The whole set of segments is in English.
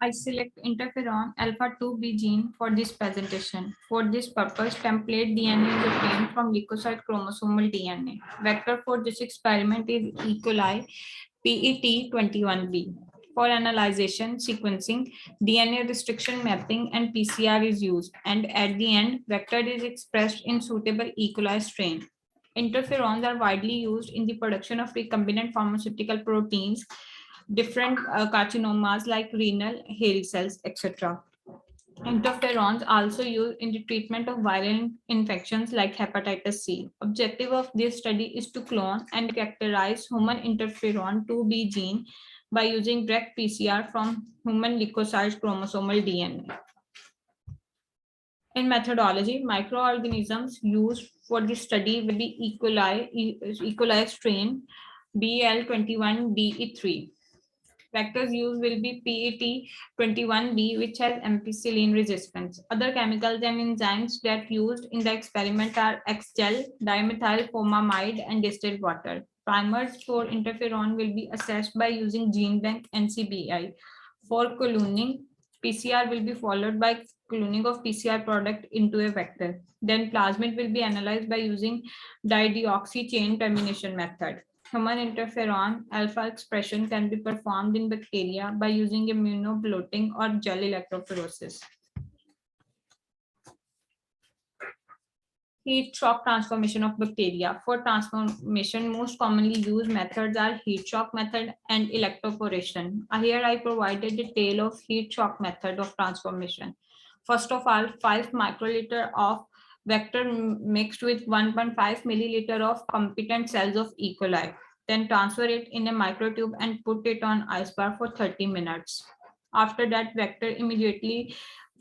I select interferon alpha-2b gene for this presentation. For this purpose, template DNA is obtained from leukocyte chromosomal DNA. Vector for this experiment is E. coli PET21B. For analyzation, sequencing, DNA restriction mapping, and PCR is used. And at the end, vector is expressed in suitable E. coli strain. Interferons are widely used in the production of recombinant pharmaceutical proteins, different carcinomas like renal, hairy cells, etc. Interferons also used in the treatment of viral infections like hepatitis C. Objective of this study is to clone and characterize human interferon 2b gene by using direct PCR from human leukocyte chromosomal DNA. In methodology, microorganisms used for this study will be E. coli strain BL21DE3. Vectors used will be PET21B, which has ampicillin resistance. Other chemicals and enzymes that used in the experiment are X-gel, dimethylformamide, and distilled water. Primers for interferon will be assessed by using GeneBank NCBI. For cloning, PCR will be followed by cloning of PCR product into a vector. Then plasmid will be analyzed by using dideoxy chain termination method. Human interferon alpha expression can be performed in bacteria by using immunobloating or gel electrophoresis. Heat shock transformation of bacteria. For transformation, most commonly used methods are heat shock method and electroporation. Here I provided a tale of heat shock method of transformation. First of all, 5 microliter of vector mixed with 1.5 milliliter of competent cells of E. coli. Then transfer it in a microtube and put it on ice bar for 30 minutes. After that, vector immediately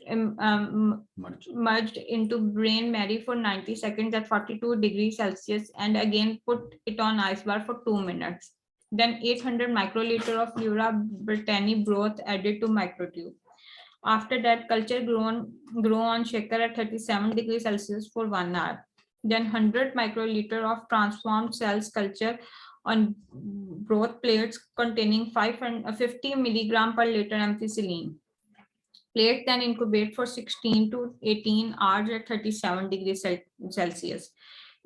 merged into brain marrow for 90 seconds at 42 degrees Celsius and again put it on ice bar for 2 minutes. Then 800 microliter of Lura Britannia broth added to microtube. After that, culture grow on shaker at 37 degrees Celsius for 1 hour. Then 100 microliter of transformed cells culture on broth plates containing 50 milligram per liter ampicillin. Plate then incubate for 16 to 18 hours at 37 degrees Celsius.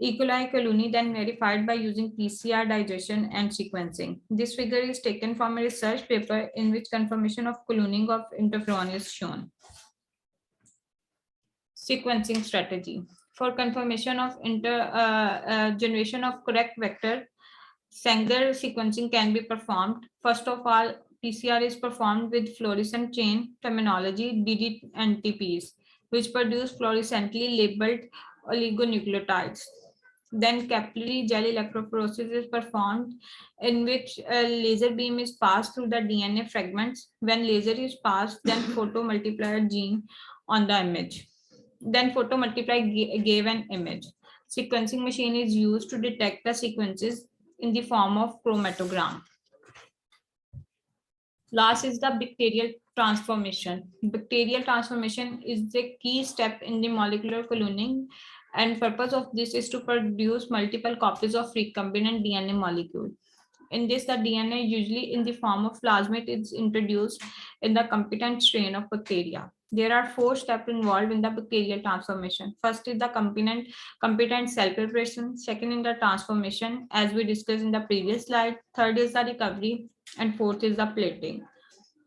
E. coli colony then verified by using PCR digestion and sequencing. This figure is taken from a research paper in which confirmation of cloning of interferon is shown. Sequencing strategy. For confirmation of generation of correct vector, Sanger sequencing can be performed. First of all, PCR is performed with fluorescent chain terminology DDNTPs, which produce fluorescently labeled oligonucleotides. Then capillary gel electrophoresis is performed, in which a laser beam is passed through the DNA fragments. When laser is passed, then photomultiplier gene on the image. Then photomultiplier gave an image. Sequencing machine is used to detect the sequences in the form of chromatogram. Last is the bacterial transformation. Bacterial transformation is the key step in the molecular cloning, and purpose of this is to produce multiple copies of recombinant DNA molecule. In this, the DNA usually in the form of plasmid is introduced in the competent strain of bacteria. There are 4 steps involved in the bacterial transformation. First is the competent cell preparation. Second is the transformation, as we discussed in the previous slide. Third is the recovery, and fourth is the plating.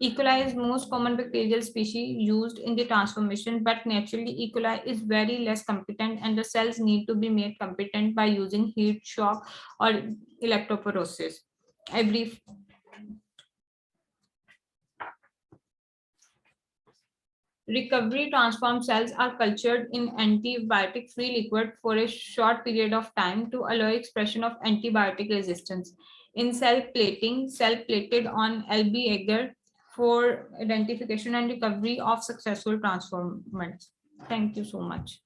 E. coli is most common bacterial species used in the transformation, but naturally E. coli is very less competent and the cells need to be made competent by using heat shock or electrophoresis. Recovery transformed cells are cultured in antibiotic-free liquid for a short period of time to allow expression of antibiotic resistance. In cell plating, cell plated on LB agar for identification and recovery of successful transformants. Thank you so much.